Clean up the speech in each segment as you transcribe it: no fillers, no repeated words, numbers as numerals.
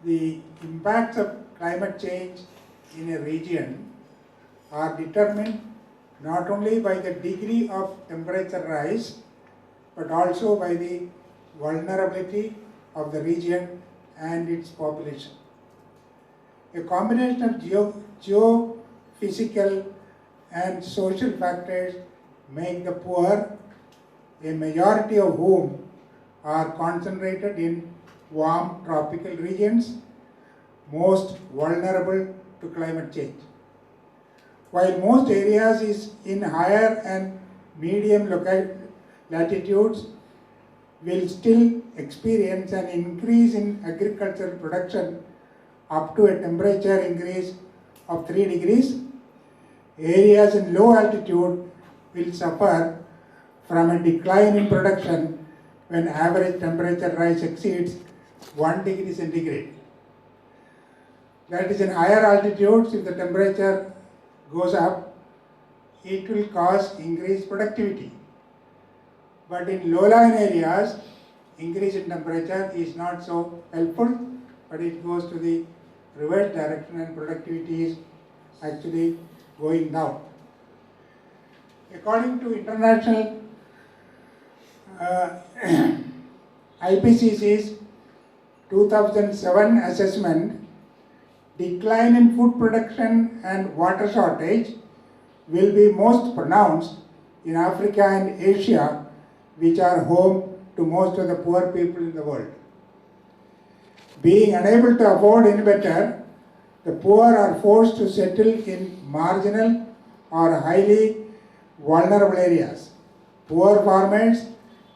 the impacts of climate change in a region are determined not only by the degree of temperature rise, but also by the vulnerability of the region and its population. A combination of geophysical and social factors make the poor, a majority of whom are concentrated in warm tropical regions, most vulnerable to climate change. While most areas is in higher and medium latitudes will still experience an increase in agricultural production up to a temperature increase of 3 degrees, areas in low altitude will suffer from a decline in production when average temperature rise exceeds 1 degree centigrade. That is, in higher altitudes, if the temperature goes up, it will cause increased productivity. But in low-lying areas, increase in temperature is not so helpful, but it goes to the reverse direction and productivity is actually going down. According to international IPCC's 2007 assessment, decline in food production and water shortage will be most pronounced in Africa and Asia, which are home to most of the poor people in the world. Being unable to afford any better, the poor are forced to settle in marginal or highly vulnerable areas. Poor farmers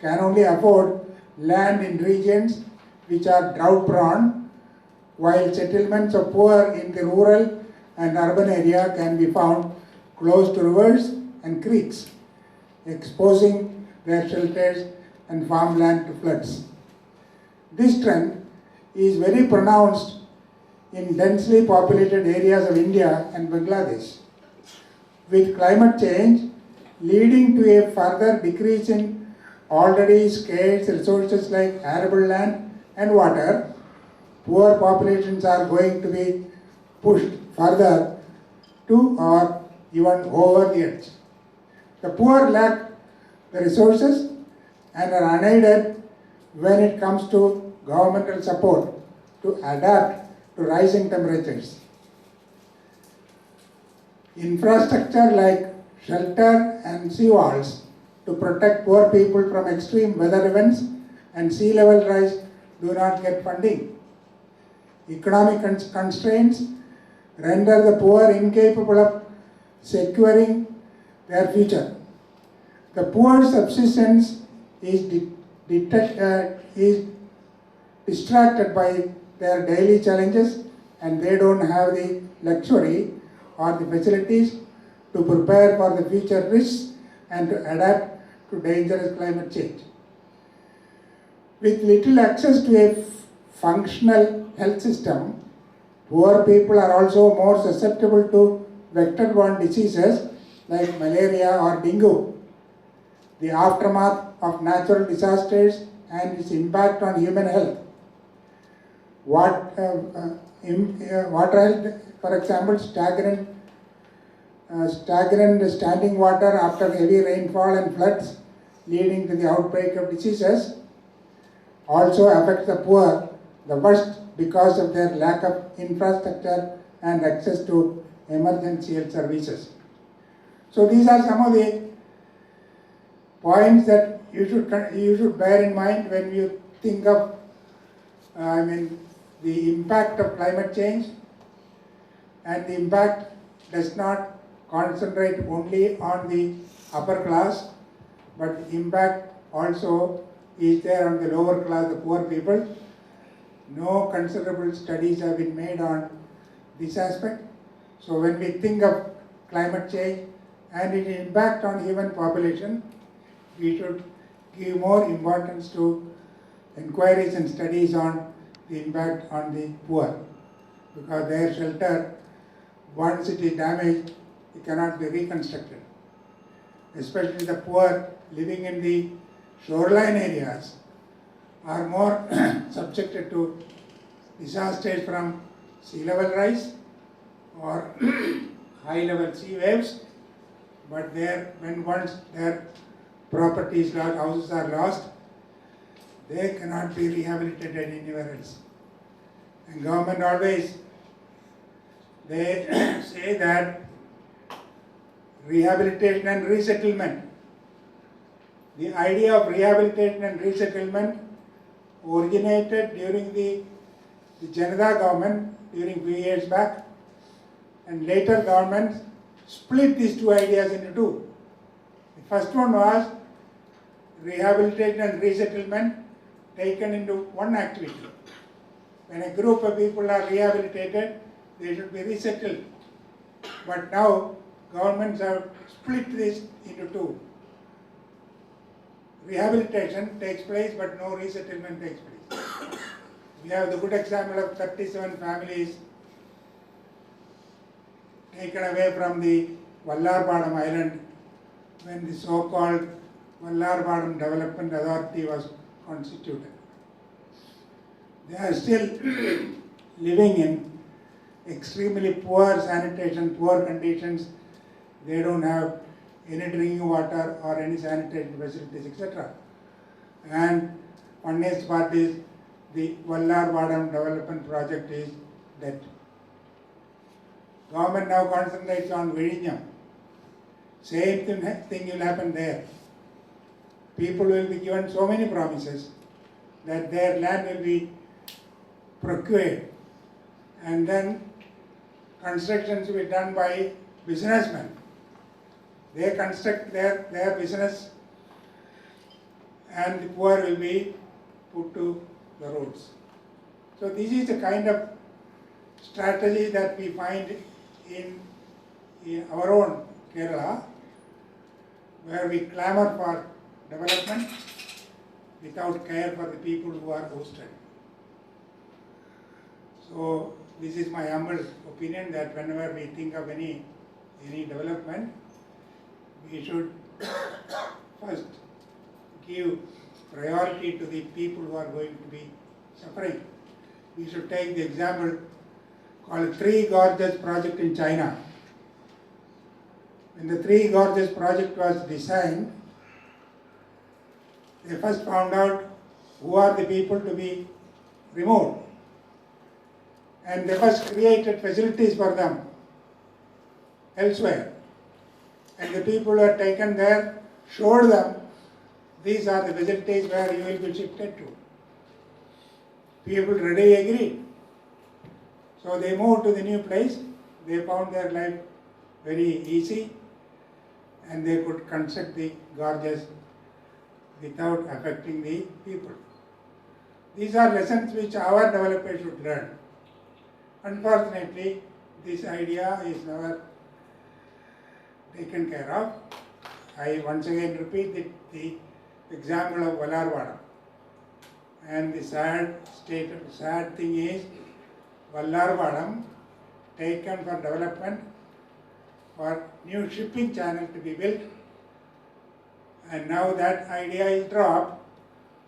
can only afford land in regions which are drought prone, while settlements of poor in the rural and urban area can be found close to rivers and creeks, exposing their shelters and farmland to floods. This trend is very pronounced in densely populated areas of India and Bangladesh. With climate change leading to a further decrease in already scarce resources like arable land and water, poor populations are going to be pushed further to or even over the edge. The poor lack the resources and are unaided when it comes to governmental support to adapt to rising temperatures. Infrastructure like shelter and seawalls to protect poor people from extreme weather events and sea level rise do not get funding. Economic constraints render the poor incapable of securing their future. The poor's subsistence is distracted by their daily challenges, and they don't have the luxury or the facilities to prepare for the future risks and to adapt to dangerous climate change. With little access to a functional health system, poor people are also more susceptible to vector-borne diseases like malaria or dengue. The aftermath of natural disasters and its impact on human health. Water health, for example, stagnant standing water after heavy rainfall and floods leading to the outbreak of diseases also affects the poor the worst because of their lack of infrastructure and access to emergency health services. So these are some of the points that you should bear in mind when you think of the impact of climate change. And the impact does not concentrate only on the upper class, but the impact also is there on the lower class, the poor people. No considerable studies have been made on this aspect. So when we think of climate change and its impact on human population, we should give more importance to inquiries and studies on the impact on the poor, because their shelter, once it is damaged, it cannot be reconstructed. Especially the poor living in the shoreline areas are more subjected to disasters from sea level rise or high level sea waves, but when once their properties lost, houses are lost, they cannot be rehabilitated anywhere else. And government always, they say that rehabilitation and resettlement. The idea of rehabilitation and resettlement originated during the Janata government during few years back, and later governments split these two ideas into two. The first one was rehabilitation and resettlement taken into one activity. When a group of people are rehabilitated, they should be resettled. But now governments have split this into two. Rehabilitation takes place, but no resettlement takes place. We have the good example of 37 families taken away from the Vallarpadam island when the so-called Vallarpadam Development Authority was constituted. They are still living in extremely poor sanitation, poor conditions. They don't have any drinking water or any sanitation facilities, etc. And funniest part is the Vallarpadam development project is dead. Government now concentrates on Vizhinjam. Same thing will happen there. People will be given so many promises that their land will be procured, and then constructions will be done by businessmen. They construct their business, and the poor will be put to the roads. So this is the kind of strategy that we find in our own Kerala, where we clamor for development without care for the people who are hosted. So this is my humble opinion that whenever we think of any development, we should first give priority to the people who are going to be suffering. We should take the example called Three Gorges project in China. When the Three Gorges project was designed, they first found out who are the people to be removed. And they first created facilities for them elsewhere. And the people who are taken there showed them these are the facilities where you will be shifted to. People readily agreed. So they moved to the new place. They found their life very easy, and they could construct the gorges without affecting the people. These are lessons which our developers should learn. Unfortunately, this idea is never taken care of. I once again repeat the example of Vallarpadam. And the sad thing is, Vallarpadam taken for development for new shipping channel to be built, and now that idea is dropped,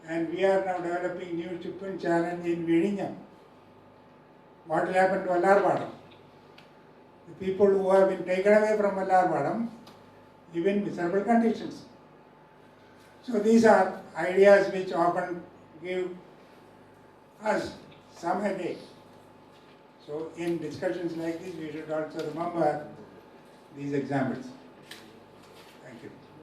and we are now developing new shipping channel in Vizhinjam. What will happen to Vallarpadam? The people who have been taken away from Vallarpadam live in miserable conditions. So these are ideas which often give us some headache. So in discussions like this, we should also remember these examples.